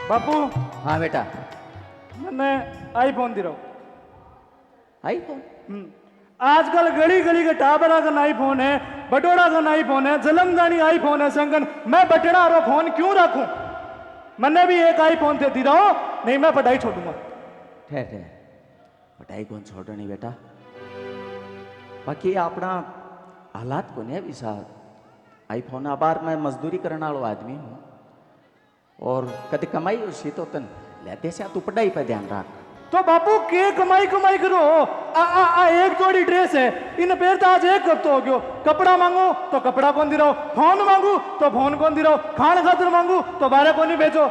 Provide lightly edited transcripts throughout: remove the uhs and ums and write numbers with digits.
बापू हाँ बेटा। मैंने आईफोन दे रहा हूँ। आईफोन? आजकल गली गली के टाबरा का आईफोन है, बटोरा का आईफोन है, जलमदानी आईफोन है संगन। मैं बटड़ा रो फोन क्यों रखूं? मैंने भी एक आईफोन से दे रहा हूं, नहीं मैं पढ़ाई छोड़ूंगा। ठहर ठहर, पढ़ाई कौन छोड़नी बेटा। बाकी अपना हालात को नहीं विसा आईफोन आबार मैं मजदूरी करने वाला आदमी हूँ और कभी कमाई उसी तो तन लेते से तू पढ़ाई पर ध्यान रख। तो बापू के कमाई कमाई करो। एक जोड़ी ड्रेस है, इन पैर तो आज एक हफ्ता हो गयो। कपड़ा मांगो तो कपड़ा कौन दे रहो, फोन मांगू तो फोन कौन दे रहो, खान खातर मांगू तो बारह कौन नहीं बेचो।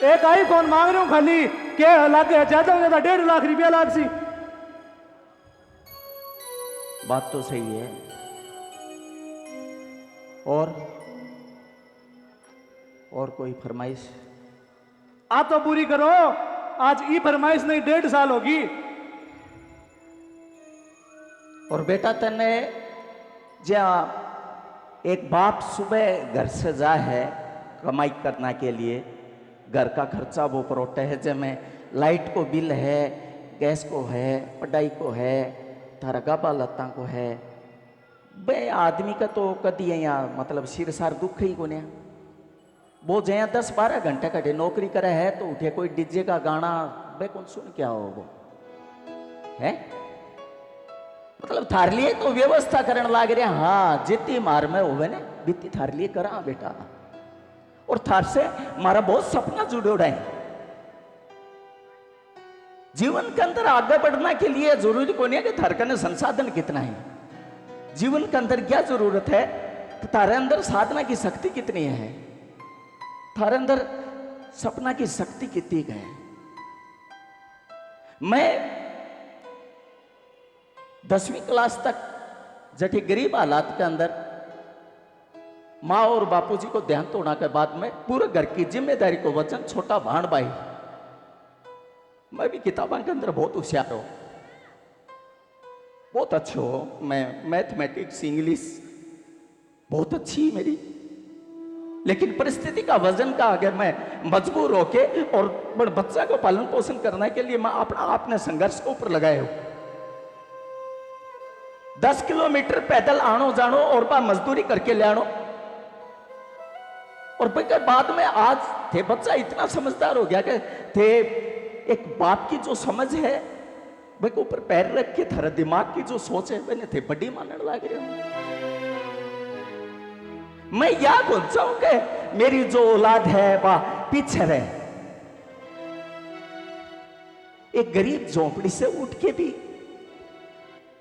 एक आईफोन मांग रही हूं खाली, क्या लागे ज्यादा से ज्यादा 1.5 लाख रुपया लाग सी। बात तो सही है। और कोई फरमाइश? आ तो पूरी करो। आज ई फरमाइश नहीं 1.5 साल होगी। और बेटा तने जा एक बाप सुबह घर से जा है कमाई करने के लिए, घर का खर्चा वो परोटे है, जैमें लाइट को बिल है, गैस को है, पढ़ाई को है, थारा गाबा लत्ता को है। बे आदमी का तो कदी यहाँ मतलब सिर सार दुख ही को नहीं। वो जया 10-12 घंटे कटे नौकरी करे है तो उठे कोई डीजे का गाना बे कौन सुन क्या हो वो है। मतलब थार लिए तो व्यवस्था करने लाग रहे। हाँ जितनी मार में होवे ने बीती थार लिए करा बेटा। और थार से मारा बहुत सपना जुड़ोड़ा है। जीवन के अंदर आगे बढ़ने के लिए जरूरी को नहीं है कि थार का संसाधन कितना है। जीवन के अंदर क्या जरूरत है तो थारे अंदर साधना की शक्ति कितनी है, थारे अंदर सपना की शक्ति कितनी है। मैं 10वीं क्लास तक जटे गरीब हालात के अंदर माँ और बापूजी को देहांत होने के बाद में पूरे घर की जिम्मेदारी को वचन छोटा भाण भाई। मैं भी किताबों के अंदर बहुत होशियार हूं, बहुत अच्छे हो। मैं मैथमेटिक्स इंग्लिश बहुत अच्छी मेरी, लेकिन परिस्थिति का वजन का आगे मैं मजबूर होके और बच्चा को पालन पोषण करने के लिए मैं अपना आपने संघर्ष को ऊपर लगाए हो। 10 किलोमीटर पैदल आनो जानो और बा मजदूरी करके ले आनो। और बाद में आज थे बच्चा इतना समझदार हो गया कि थे एक बाप की जो समझ है भाई को ऊपर पैर रख के थारा दिमाग की जो सोच है मैंने थे बड़ी मानने लग रहे हो। मैं या बोल चाहूं कि मेरी जो औलाद है वह पीछे रहे। एक गरीब झोंपड़ी से उठ के भी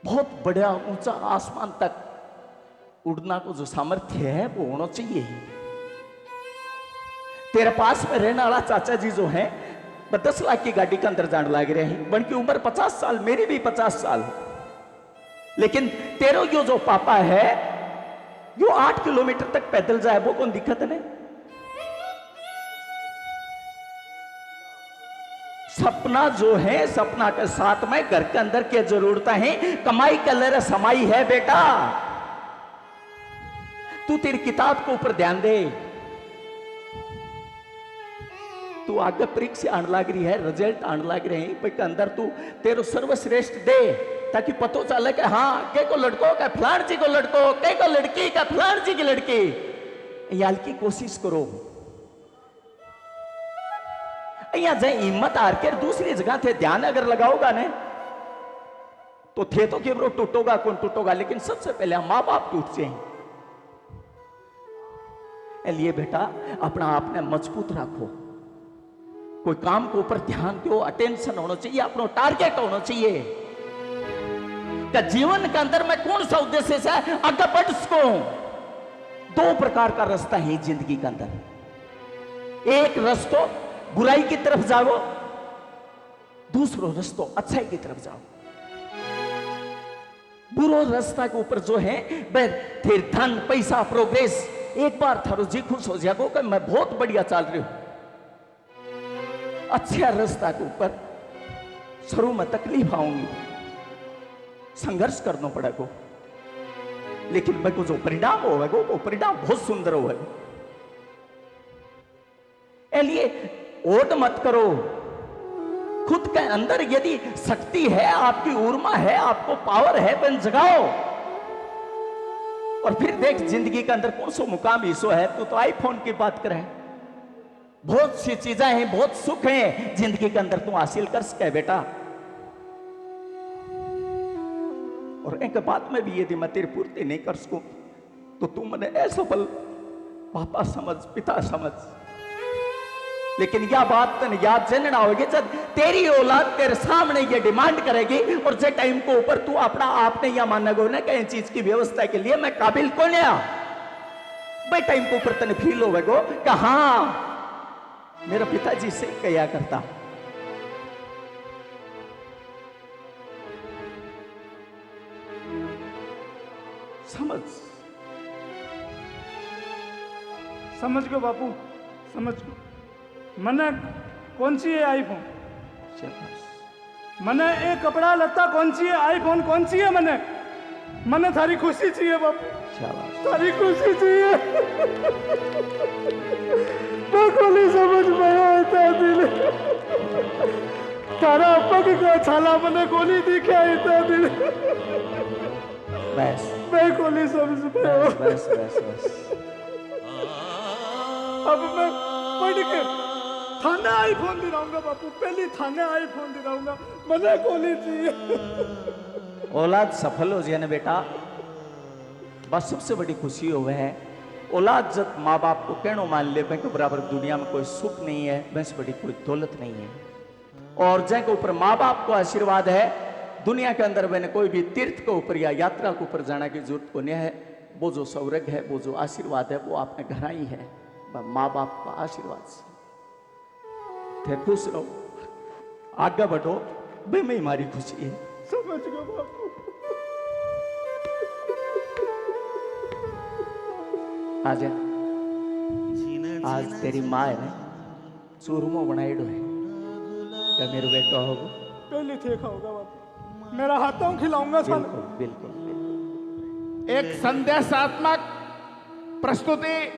बहुत बड़ा ऊंचा आसमान तक उड़ना को जो सामर्थ्य है वो होना चाहिए। तेरे पास में रहने वाला चाचा जी जो है 10 लाख की गाड़ी के अंदर जाने लग रहे हैं। बन की उम्र 50 साल, मेरी भी 50 साल, लेकिन तेरो यो जो पापा है यो 8 किलोमीटर तक पैदल जाए वो कौन दिक्कत नहीं। सपना जो है सपना के साथ में घर के अंदर क्या जरूरत है, कमाई कर ले समाई है बेटा। तू तेरी किताब के ऊपर ध्यान दे। तू आगे परीक्षा आने लग रही है, रिजल्ट आने लग रहे हैं भाई के अंदर तू तेरो सर्वश्रेष्ठ दे ताकि पतो चले कि हाँ के को लड़को का फलान जी को लड़को, के को लड़की का फलान जी की लड़की। याल की कोशिश करो। यहाँ जाए हिम्मत हार के दूसरी जगह थे ध्यान अगर लगाओगा ने तो थे तो केवरो टूटोगा कौन टूटोगा, लेकिन सबसे पहले माँ बाप टूट जाए। लिए बेटा अपना आपने मजबूत रखो। कोई काम के ऊपर ध्यान दो, अटेंशन होना चाहिए, अपना टारगेट होना चाहिए कि जीवन के अंदर मैं कौन सा उद्देश्य से आगे बढ़ सकूं। 2 प्रकार का रास्ता है जिंदगी के अंदर। एक रास्ता बुराई की तरफ जाओ, दूसरो रास्ता अच्छाई की तरफ जाओ। बुरा रास्ता के ऊपर जो है फिर धन पैसा प्रोग्रेस, एक बार थारो जी खुश हो जाएगो कि मैं बहुत बढ़िया चल रही हूं। अच्छा रास्ता के ऊपर शुरू में तकलीफ आऊंगी, संघर्ष करना पड़ेगा। लेकिन मेरे को जो परिणाम होगा वो परिणाम बहुत सुंदर होगा। इसलिए ओट मत करो। खुद के अंदर यदि शक्ति है, आपकी ऊर्मा है, आपको पावर है, तो जगाओ। और फिर देख जिंदगी के अंदर कौन सा मुकाम ईसो है। तू तो आईफोन की बात करे, बहुत सी चीजें हैं, बहुत सुख है जिंदगी के अंदर तू हासिल कर सके बेटा। और एक बात में भी यदि मैं तेरी पूर्ति नहीं कर सकूं तो तू मैंने असफल पापा समझ, पिता समझ। लेकिन यह बात तन याद जानना होगी, जब तेरी औलाद तेरे सामने ये डिमांड करेगी और जे टाइम को ऊपर तू अपना आपने यह मानोगे ना कहीं चीज की व्यवस्था के लिए मैं काबिल कौन है, भाई टाइम को ऊपर तन फील होगा कि हाँ मेरा पिताजी से कया करता। समझ गयो बापू, समझ गयो। मने कौन सी है आईफोन, मने ये कपड़ा लत्ता कौन सी है, आईफोन कौन सी है, मने थारी खुशी चाहिए बापू, थारी खुशी चाहिए। नहीं समझ पाया दिल, तारा पग का छाला मने गोली दिखा दिल, बस मैं गोली समझ पाया। बस बस बस अब मैं पढ़ के थाने आईफोन दिलाऊंगा बापू, पहले थाने आईफोन दिलाऊंगा, मने गोली चाहिए। औलाद सफल हो जाए ना बेटा, बस सबसे बड़ी खुशी हो है। औलाद जब माँ बाप को कहनो मान ले के बराबर दुनिया में कोई सुख नहीं है, वैसे बड़ी कोई दौलत नहीं है। और जिनके ऊपर माँ बाप को आशीर्वाद है, दुनिया के अंदर मैंने कोई भी तीर्थ के ऊपर या यात्रा के ऊपर जाने की जरूरत को नहीं है। वो जो सौभाग्य है, वो जो आशीर्वाद है, वो आपने घर ही है माँ बाप का आशीर्वाद से। थे खुश रहो, आगे बढ़ो, बे में हमारी खुशी है। समझ गए बापू। आजा, आज तेरी माँ है ना चूरमो बनाइडो है, क्या मेरे बेटा होगा? पहले थे खाओगा बापू, मेरा हाथों खिलाऊंगा। बिल्कुल बिल्कुल बिल्कुल। एक संदेशात्मक प्रस्तुति